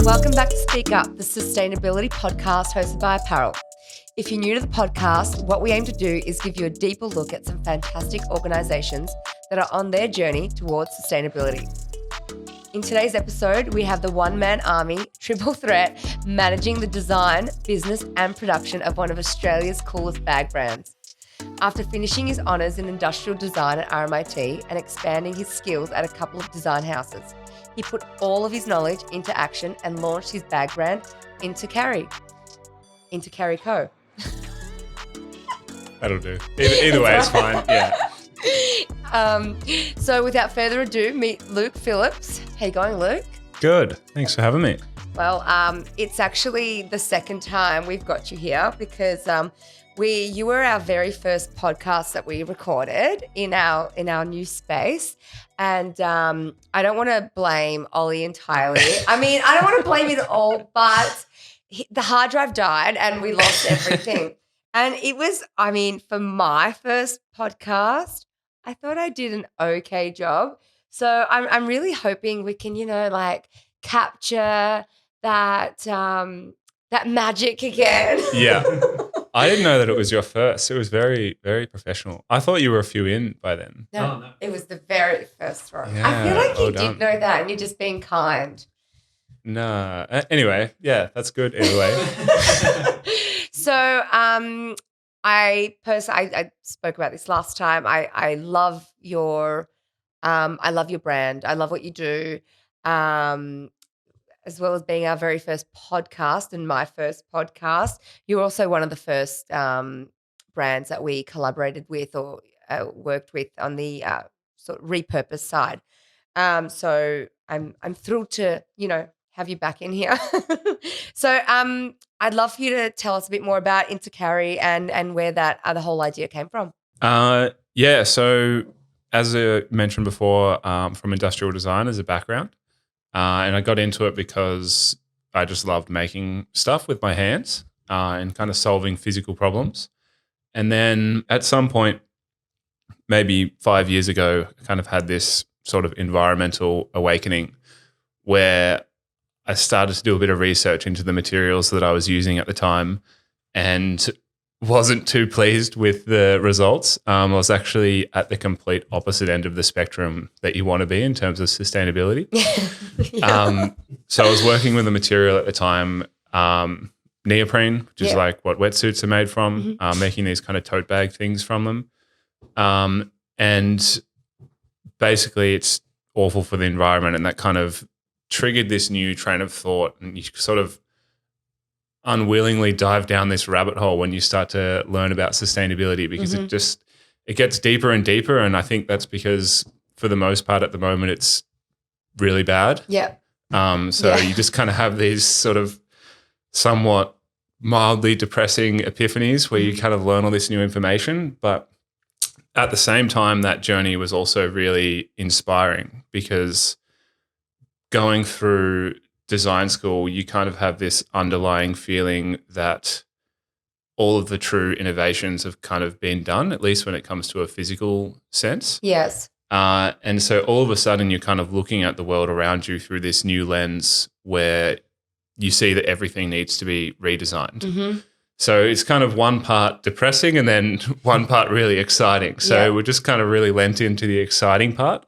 Welcome back to Speak Up, the sustainability podcast hosted by Apparel. If you're new to the podcast, what we aim to do is give you a deeper look at some fantastic organisations that are on their journey towards sustainability. In today's episode, we have the one-man army, triple threat, managing the design, business and production of one of Australia's coolest bag brands. After finishing his honours in industrial design at RMIT and expanding his skills at a couple of design houses, he put all of his knowledge into action and launched his bag brand, Intercarry Co. That'll do. Either way, it's fine. Yeah. So without further adu, meet Luke Phillips. How you going, Luke? Good. Thanks for having me. Well, it's actually the second time we've got you here because you were our very first podcast that we recorded in our new space. And I don't want to blame Ollie entirely. I mean, I don't want to blame it all, but the hard drive died and we lost everything. And it was, I mean, for my first podcast, I thought I did an okay job. So I'm really hoping we can, capture that magic again. Yeah. I didn't know that it was your first. It was very, very professional. I thought you were a few in by then. No. It was the very first one. Yeah, I feel like you did know that and you're just being kind. Nah. Anyway, yeah, that's good anyway. So I spoke about this last time. I love your brand. I love what you do. As well as being our very first podcast and my first podcast, you're also one of the first brands that we collaborated with or worked with on the sort of repurpose side. So I'm thrilled to have you back in here. So I'd love for you to tell us a bit more about Intercarry and where that the whole idea came from. Yeah. So as I mentioned before, from industrial design as a background. And I got into it because I just loved making stuff with my hands and kind of solving physical problems. And then at some point, maybe 5 years ago, I kind of had this sort of environmental awakening where I started to do a bit of research into the materials that I was using at the time and wasn't too pleased with the results. I was actually at the complete opposite end of the spectrum that you want to be in terms of sustainability. Yeah. So I was working with a material at the time, neoprene, which is like what wetsuits are made from, making these kind of tote bag things from them. And basically it's awful for the environment, and that kind of triggered this new train of thought, and you sort of unwillingly dive down this rabbit hole when you start to learn about sustainability, because it gets deeper and deeper. And I think that's because for the most part at the moment it's really bad. Yeah. You just kind of have these sort of somewhat mildly depressing epiphanies where you kind of learn all this new information. But at the same time, that journey was also really inspiring, because going through design school, you kind of have this underlying feeling that all of the true innovations have kind of been done, at least when it comes to a physical sense. Yes. And so all of a sudden you're kind of looking at the world around you through this new lens where you see that everything needs to be redesigned. Mm-hmm. So it's kind of one part depressing and then one part really exciting. So we just kind of really lent into the exciting part.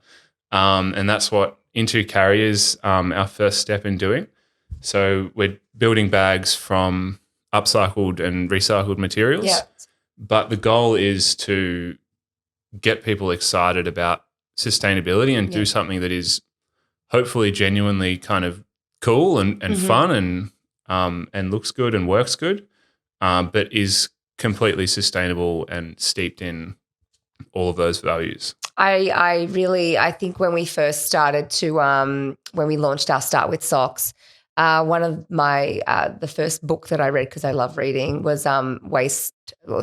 And that's what Intercarry is our first step in doing. So we're building bags from upcycled and recycled materials. Yeah. But the goal is to get people excited about sustainability and do something that is hopefully genuinely kind of cool and fun and looks good and works good, but is completely sustainable and steeped in all of those values. I think when we first started to when we launched our Start With Socks, one of my the first book that I read, because I love reading, was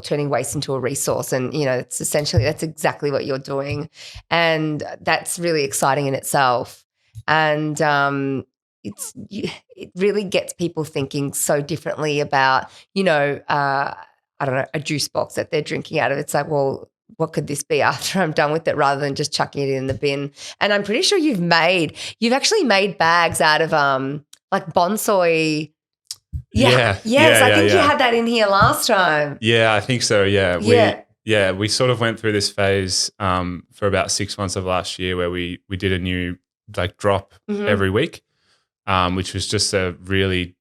turning waste into a resource. And it's essentially, that's exactly what you're doing, and that's really exciting in itself. And it really gets people thinking so differently about I don't know, a juice box that they're drinking out of. It's like, well, what could this be after I'm done with it, rather than just chucking it in the bin? And I'm pretty sure you've actually made bags out of like bonsai. Yeah. Yes, I think you had that in here last time. Yeah, I think so. Yeah. Yeah. We sort of went through this phase for about 6 months of last year where we did a new like drop every week, which was just a really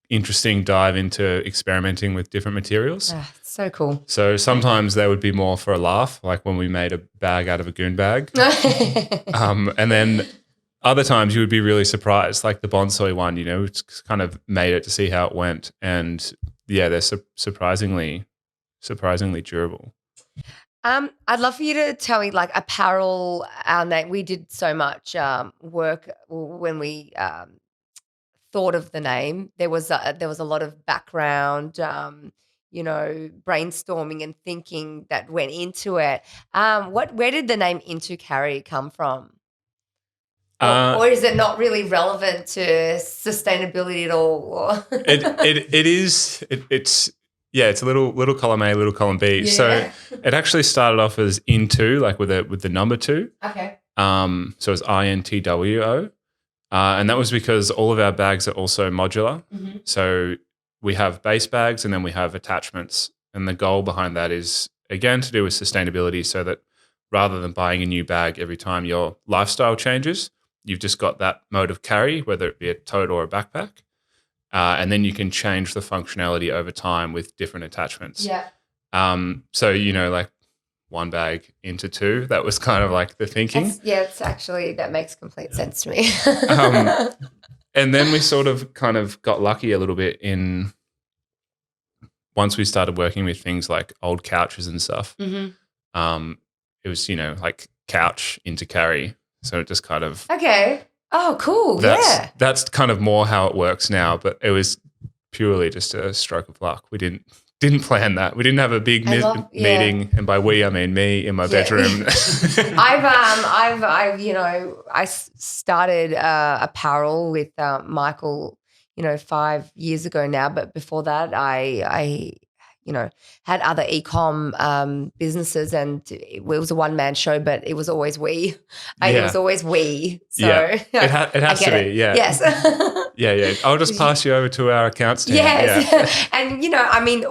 interesting dive into experimenting with different materials. So cool. So sometimes they would be more for a laugh, like when we made a bag out of a goon bag. And then other times you would be really surprised, like the bonsai one, which kind of made it to see how it went. And yeah, they're surprisingly durable. I'd love for you to tell me like apparel, our name. We did so much work when we thought of the name. There was a lot of background, brainstorming and thinking that went into it. Where did the name Into Carry come from? Or is it not really relevant to sustainability at all? It is. It's a little column A, little column B. Yeah. So it actually started off as Into, like with the number 2. Okay. So it's INTWO. And that was because all of our bags are also modular. Mm-hmm. So we have base bags and then we have attachments. And the goal behind that is, again, to do with sustainability, so that rather than buying a new bag every time your lifestyle changes, you've just got that mode of carry, whether it be a tote or a backpack. And then you can change the functionality over time with different attachments. Yeah. So, like one bag into 2, that was kind of like the thinking. That makes complete sense to me. And then we sort of kind of got lucky a little bit once we started working with things like old couches and stuff. Mm-hmm. It was, like couch into carry. So it just kind of. Okay. Oh, cool. That's kind of more how it works now, but it was purely just a stroke of luck. We didn't plan that. We didn't have a big meeting, and by we I mean me in my bedroom. I started apparel with Michael, 5 years ago now. But before that, I had other e-com businesses, and it was a one-man show, but it was always we. It was always we. So it has to be. Yeah. Yes. Yeah. I'll just pass you over to our accounts team. Yes. Yeah. And,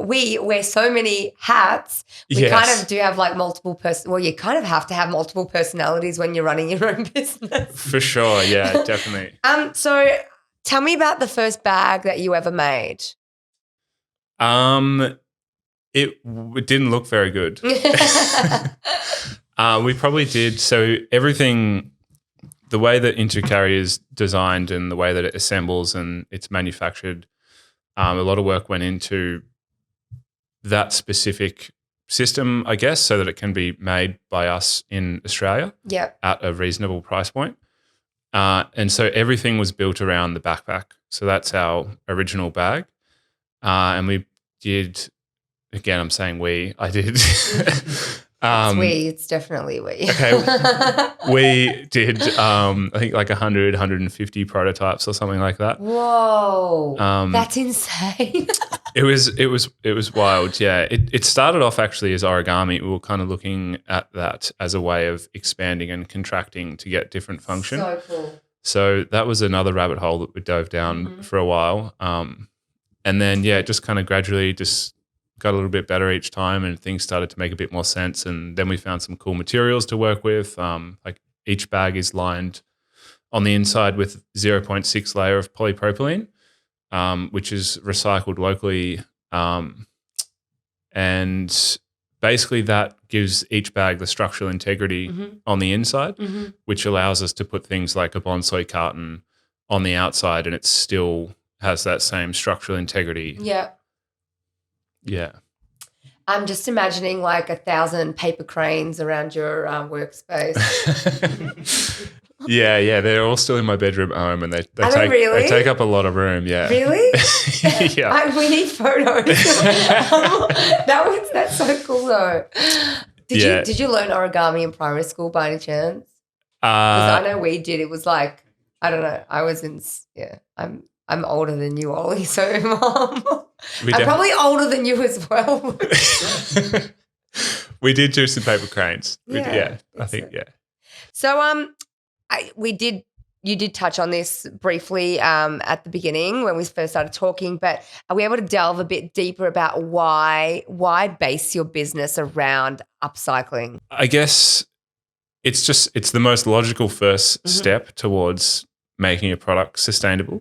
we wear so many hats. We kind of do have like multiple you kind of have to have multiple personalities when you're running your own business. For sure. Yeah, definitely. So tell me about the first bag that you ever made. It didn't look very good. We probably did. So everything, the way that Intercarry is designed and the way that it assembles and it's manufactured, a lot of work went into that specific system, I guess, so that it can be made by us in Australia at a reasonable price point. And so everything was built around the backpack. So that's our original bag. And we did... Again, I'm saying I did. It's it's definitely we. Okay. We did, I think like 100, 150 prototypes or something like that. Whoa. That's insane. It was wild. Yeah. It started off actually as origami. We were kind of looking at that as a way of expanding and contracting to get different function. So cool. So that was another rabbit hole that we dove down for a while. And then, it just kind of gradually just got a little bit better each time, and things started to make a bit more sense. And then we found some cool materials to work with. Like each bag is lined on the inside with 0.6 layer of polypropylene, which is recycled locally. And basically that gives each bag the structural integrity on the inside, which allows us to put things like a bonsai carton on the outside and it still has that same structural integrity. Yeah. Yeah. I'm just imagining like 1,000 paper cranes around your workspace. Yeah. They're all still in my bedroom at home, and they take up a lot of room. Yeah. Really? Yeah. We need photos. That's so cool though. Did you learn origami in primary school by any chance? Because I know we did. It was like, I don't know. I was in. Yeah. I'm older than you, Ollie. So, Mom. I'm probably older than you as well. We did do some paper cranes. I think. So we did, you did touch on this briefly at the beginning when we first started talking, but are we able to delve a bit deeper about why base your business around upcycling? I guess it's the most logical first step towards making a product sustainably.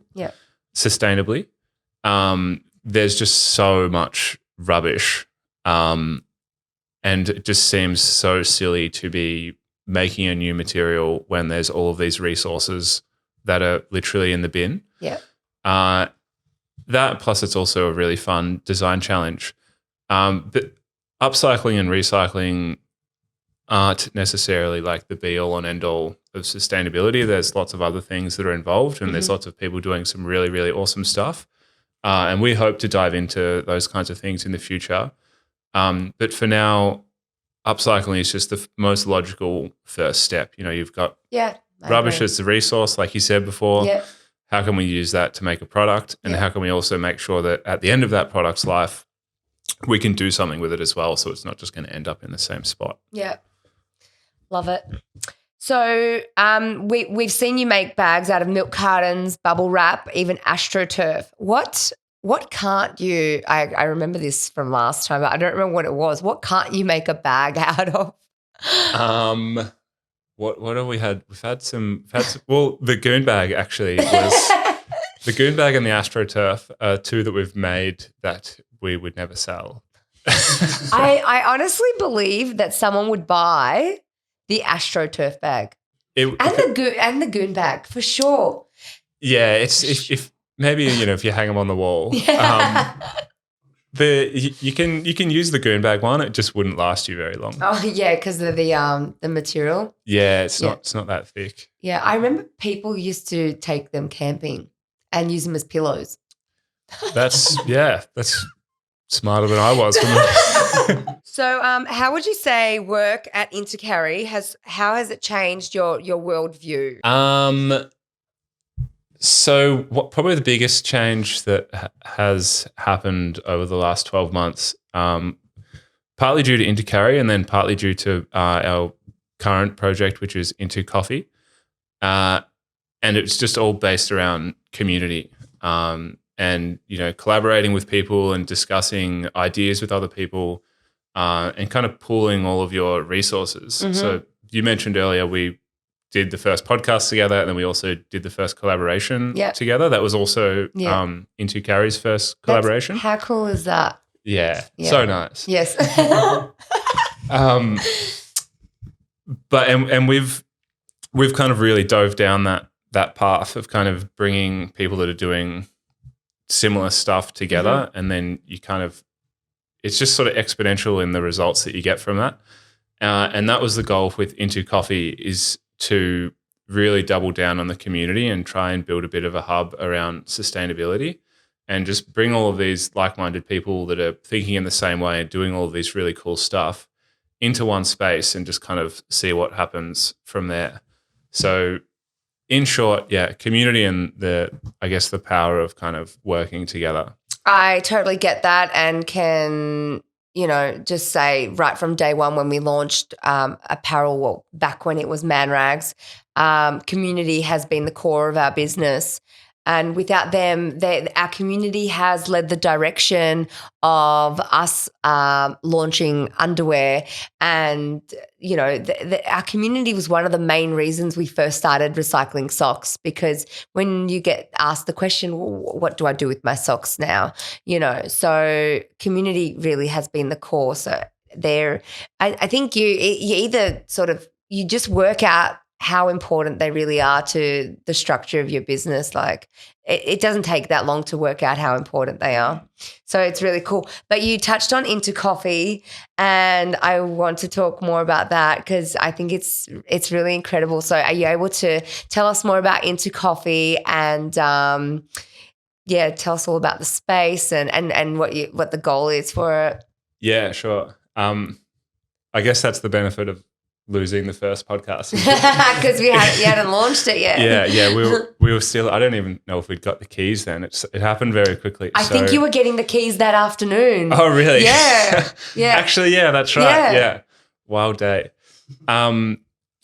There's just so much rubbish, and it just seems so silly to be making a new material when there's all of these resources that are literally in the bin. Yeah. That plus it's also a really fun design challenge. But upcycling and recycling aren't necessarily like the be all and end all of sustainability. There's lots of other things that are involved, and there's lots of people doing some really, really awesome stuff. And we hope to dive into those kinds of things in the future. But for now, upcycling is just the most logical first step. You've got rubbish as the resource, like you said before. Yeah. How can we use that to make a product? And how can we also make sure that at the end of that product's life, we can do something with it as well, so it's not just going to end up in the same spot. Yeah. Love it. So we've seen you make bags out of milk cartons, bubble wrap, even AstroTurf. What can't you – I remember this from last time, but I don't remember what it was. What can't you make a bag out of? What have we had? We've had some well, the goon bag actually was – the goon bag and the AstroTurf are two that we've made that we would never sell. I honestly believe that someone would buy the AstroTurf bag and the goon bag for sure. Yeah, it's if maybe if you hang them on the wall. You can use the goon bag one. It just wouldn't last you very long. Oh yeah, because of the material. Yeah, it's not that thick. Yeah, I remember people used to take them camping and use them as pillows. That's smarter than I was. So, how would you say work at Intercarry has it changed your worldview? So probably the biggest change that has happened over the last 12 months, partly due to Intercarry and then partly due to our current project, which is Into Coffee. And it's just all based around community and, collaborating with people and discussing ideas with other people and kind of pooling all of your resources. So you mentioned earlier we did the first podcast together, and then we also did the first collaboration together. That was also Into Carrie's first collaboration. How cool is that? Yeah, so nice. Yes. But we've kind of really dove down that path of kind of bringing people that are doing similar stuff together, and then it's just sort of exponential in the results that you get from that. And that was the goal with Into Coffee, is to really double down on the community and try and build a bit of a hub around sustainability and just bring all of these like-minded people that are thinking in the same way and doing all of this really cool stuff into one space and just kind of see what happens from there. So in short, community and the power of kind of working together. I totally get that and can, just say right from day one when we launched apparel, back when it was Man Rags, community has been the core of our business. And without them, our community has led the direction of us launching underwear. And, our community was one of the main reasons we first started recycling socks, because when you get asked the question, well, what do I do with my socks now? So community really has been the core. So I think you either you just work out how important they really are to the structure of your business. Like it doesn't take that long to work out how important they are. So it's really cool. But you touched on Into Coffee, and I want to talk more about that because I think it's really incredible. So are you able to tell us more about Into Coffee and tell us all about the space and what the goal is for it? Yeah, sure. I guess that's the benefit of losing the first podcast because you hadn't launched it yet. we were still, I don't even know if we'd got the keys then. It happened very quickly. I think you were getting the keys that afternoon. Oh really? Yeah. Actually, that's right. Yeah. Wild day.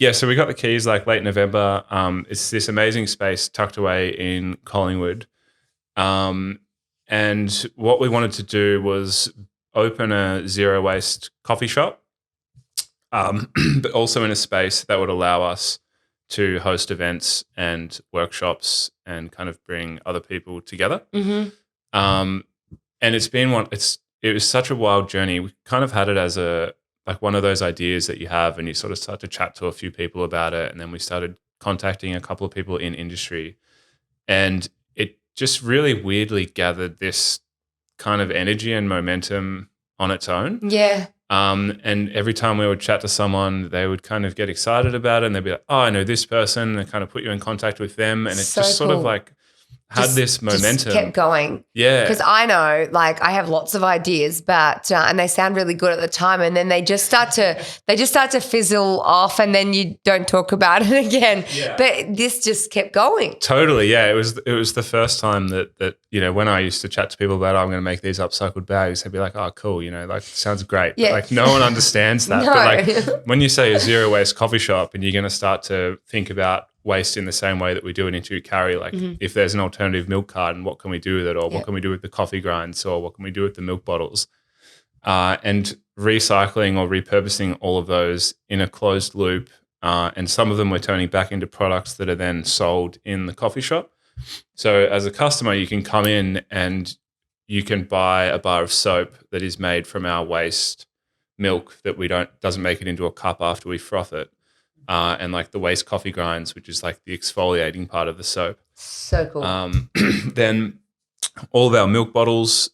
Yeah, so we got the keys like late November. It's this amazing space tucked away in Collingwood. And what we wanted to do was open a zero waste coffee shop, but also in a space that would allow us to host events and workshops and kind of bring other people together. Mm-hmm. And it was such a wild journey. We kind of had it as one of those ideas that you have and you sort of start to chat to a few people about it. And then we started contacting a couple of people in industry, and it just really weirdly gathered this kind of energy and momentum on its own. Yeah. And every time we would chat to someone, they would kind of get excited about it, and they'd be like, oh, I know this person, and kind of put you in contact with them. And it So just sort of cool. like had this momentum. Just kept going. Yeah. Because I know, like, I have lots of ideas, but and they sound really good at the time, and then they just start to fizzle off, and then you don't talk about it again. Yeah. But this just kept going. Totally, yeah. It was the first time that when I used to chat to people about, I'm going to make these upcycled bags, they'd be like, oh, cool, like sounds great. Yeah. But like no one understands that. No. But like when you say a zero waste coffee shop and you're going to start to think about waste in the same way that we do in Into Carry, like if there's an alternative milk carton, what can we do with it? Or what can we do with the coffee grinds? Or what can we do with the milk bottles? And recycling or repurposing all of those in a closed loop. And some of them we're turning back into products that are then sold in the coffee shop. So as a customer, you can come in and you can buy a bar of soap that is made from our waste milk that doesn't make it into a cup after we froth it. And like the waste coffee grinds, which is like the exfoliating part of the soap. So cool. Then all of our milk bottles,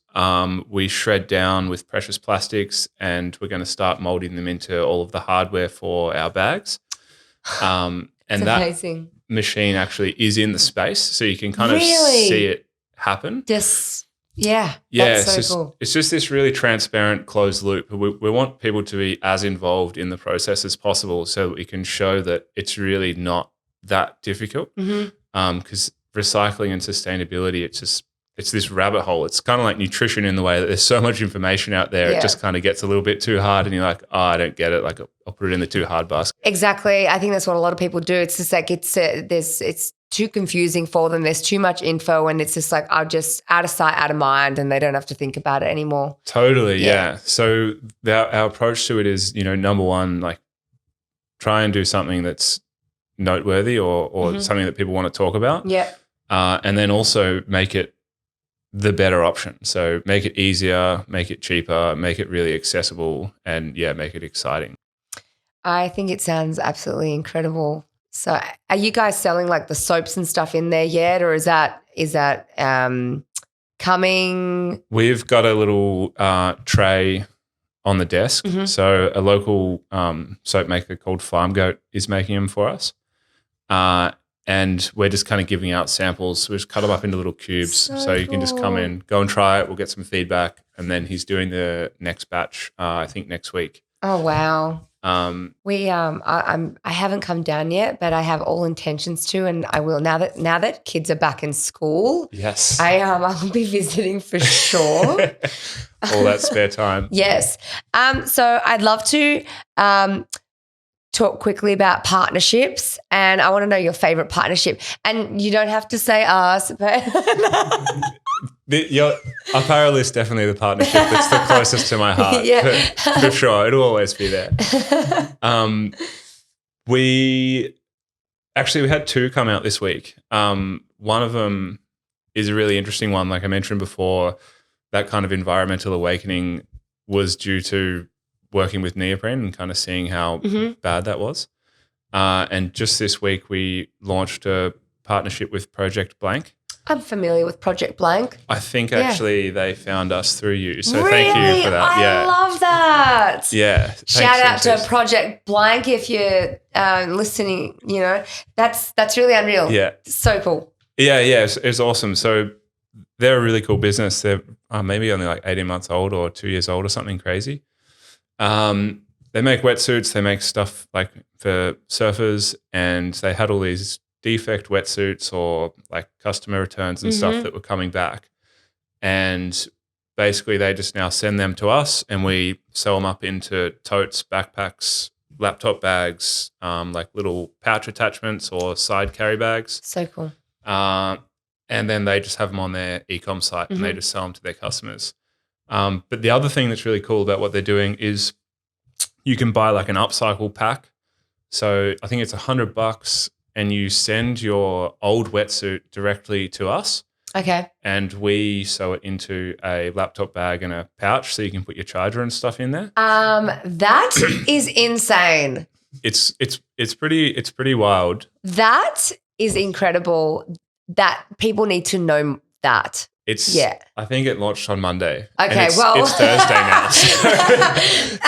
we shred down with precious plastics, and we're going to start molding them into all of the hardware for our bags. And it's that amazing. machine actually is in the space, so you can kind of Really? see it happen. Yeah, that's so cool. It's just this really transparent closed loop. We want people to be as involved in the process as possible, so that we can show that it's really not that difficult. Because recycling and sustainability, it's this rabbit hole. It's kind of like nutrition in the way that there's so much information out there. Yeah. It just kind of gets a little bit too hard, and you're like, oh, I don't get it. Like I'll put it in the too hard basket. Exactly. I think that's what a lot of people do. It's just like it's too confusing for them. There's too much info, and it's just like, I'll just out of sight, out of mind, and they don't have to think about it anymore. Totally, yeah. So our approach to it is, number one, like try and do something that's noteworthy or something that people want to talk about. Yeah. And then also make it the better option. So make it easier, make it cheaper, make it really accessible, and make it exciting. I think it sounds absolutely incredible. So are you guys selling like the soaps and stuff in there yet, or is that coming? We've got a little tray on the desk. So a local soap maker called Farm Goat is making them for us. And we're just kind of giving out samples. We just cut them up into little cubes. So you can just come in, go and try it. We'll get some feedback. And then he's doing the next batch, I think next week. Oh, wow. I haven't come down yet, but I have all intentions to, and I will now that kids are back in school. Yes. I'll be visiting for sure. All that spare time. Yes. So I'd love to talk quickly about partnerships, and I want to know your favorite partnership. And you don't have to say us, but Your apparel is definitely the partnership that's the closest to my heart. Yeah. For sure. It'll always be there. We had two come out this week. One of them is a really interesting one. Like I mentioned before, that kind of environmental awakening was due to working with neoprene and kind of seeing how bad that was. And just this week, we launched a partnership with Project Blank. I'm familiar with Project Blank. I think actually they found us through you. So really? Thank you for that. I love that. Yeah. Shout out to Project Blank if you're listening, that's really unreal. Yeah. So cool. Yeah, it's awesome. So they're a really cool business. They're maybe only like 18 months old or 2 years old or something crazy. They make wetsuits. They make stuff like for surfers, and they had all these defect wetsuits or like customer returns and stuff that were coming back. And basically they just now send them to us, and we sew them up into totes, backpacks, laptop bags, like little pouch attachments or side carry bags. So cool. And then they just have them on their e-com site and they just sell them to their customers. But the other thing that's really cool about what they're doing is you can buy like an upcycle pack. So I think it's $100 and you send your old wetsuit directly to us. Okay. And we sew it into a laptop bag and a pouch so you can put your charger and stuff in there. That is insane. It's pretty wild. That is incredible. That people need to know that. I think it launched on Monday. Okay, it's Thursday now. So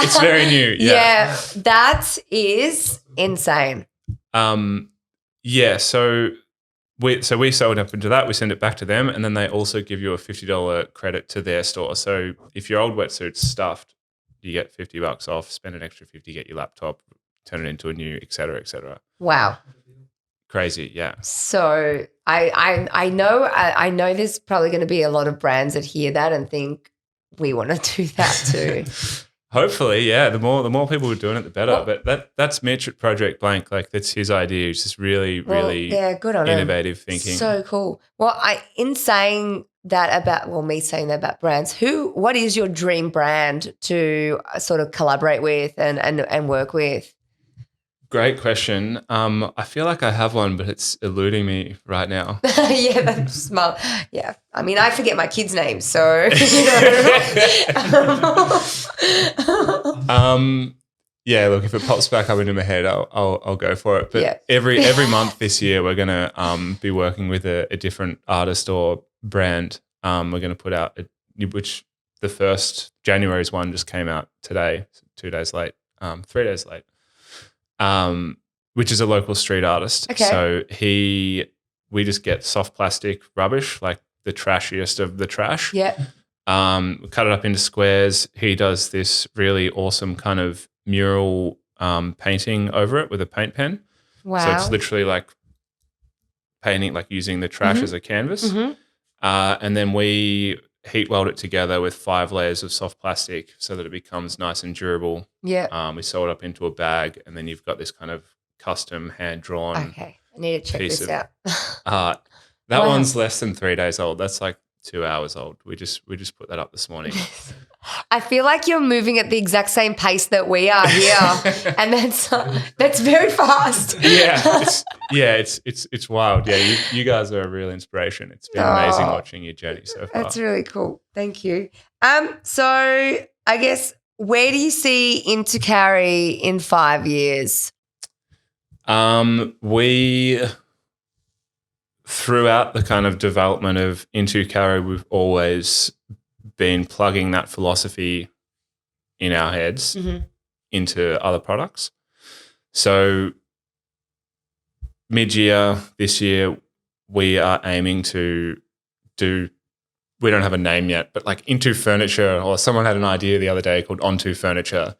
it's very new. Yeah. That is insane. So we sew it up into that. We send it back to them, and then they also give you a $50 credit to their store. So if your old wetsuit's stuffed, you get $50 off. Spend an extra $50, get your laptop, turn it into a new, et cetera, et cetera. Wow. Crazy, yeah. So I know there's probably going to be a lot of brands that hear that and think we want to do that too. Hopefully, yeah. The more people who are doing it, the better. But that's Mitch at Project Blank. Like that's his idea. It's just really good on innovative thinking. So cool. Well, me saying that about brands, what is your dream brand to sort of collaborate with and work with? Great question. I feel like I have one, but it's eluding me right now. Yeah, that's smart. Yeah. I mean, I forget my kids' names, so yeah, look, if it pops back up into my head, I'll go for it. But every month this year we're gonna be working with a different artist or brand. We're gonna put out which the first January's one just came out today, 2 days late, 3 days late. Which is a local street artist. Okay. So we just get soft plastic rubbish, like the trashiest of the trash. Yeah. We cut it up into squares. He does this really awesome kind of mural painting over it with a paint pen. Wow. So it's literally like painting, like using the trash as a canvas. And then we heat weld it together with 5 layers of soft plastic so that it becomes nice and durable. Yeah. We sew it up into a bag, and then you've got this kind of custom hand-drawn. Okay. I need to check this out. That one's less than 3 days old. That's like 2 hours old. We just put that up this morning. I feel like you're moving at the exact same pace that we are here, and that's very fast. It's wild. Yeah, you guys are a real inspiration. It's been amazing watching your journey so far. That's really cool. Thank you. So I guess where do you see Intercarry in 5 years? We throughout the kind of development of Intercarry, we've always been plugging that philosophy in our heads into other products. So mid-year this year, we are aiming to do, we don't have a name yet, but like Into Furniture, or someone had an idea the other day called Onto Furniture.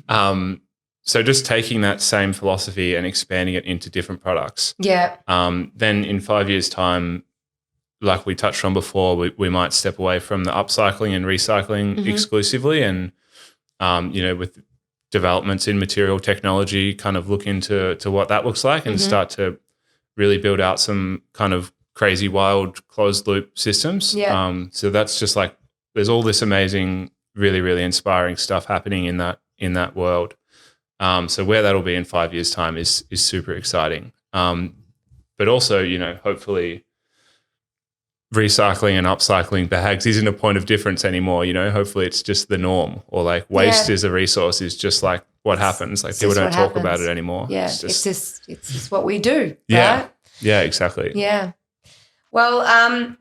So just taking that same philosophy and expanding it into different products. Yeah. Then in 5 years' time, like we touched on before, we might step away from the upcycling and recycling exclusively, and with developments in material technology, kind of look into what that looks like and start to really build out some kind of crazy, wild, closed loop systems. Yeah. So that's just like there's all this amazing, really, really inspiring stuff happening in that world. So where that'll be in 5 years' time is super exciting. But also, hopefully recycling and upcycling bags isn't a point of difference anymore. Hopefully it's just the norm, or like waste is a resource is just like what happens. Like people don't talk about it anymore. Yeah, it's just what we do. Yeah, right? Yeah, exactly. Yeah. Well,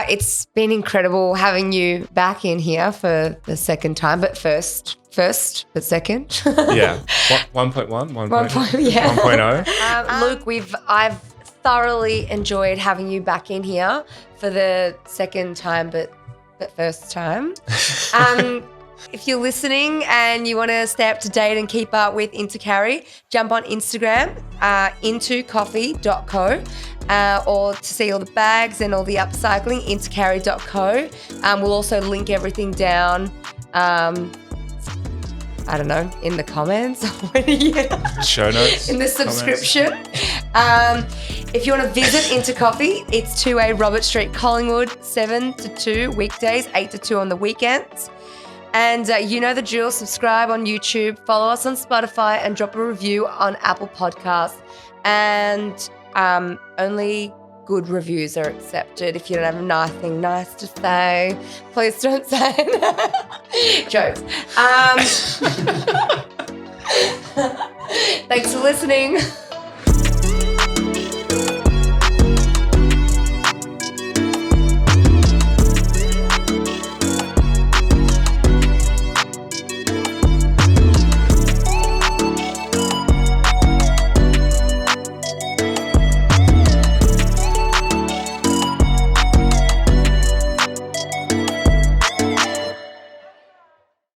it's been incredible having you back in here for the second time, but first, but second. Yeah. 1.1, 1.0. Luke, I've thoroughly enjoyed having you back in here for the second time, but first time. If you're listening and you want to stay up to date and keep up with Intercarry, jump on Instagram, intocoffee.co, or to see all the bags and all the upcycling, intercarry.co. We'll also link everything down I don't know, in the comments. Show notes. In the subscription. If you want to visit Into Coffee, it's 2A Robert Street, Collingwood, 7 to 2 weekdays, 8 to 2 on the weekends. And you know the drill. Subscribe on YouTube, follow us on Spotify, and drop a review on Apple Podcasts. And only good reviews are accepted. If you don't have nothing nice to say, please don't say it. Jokes. Thanks for listening.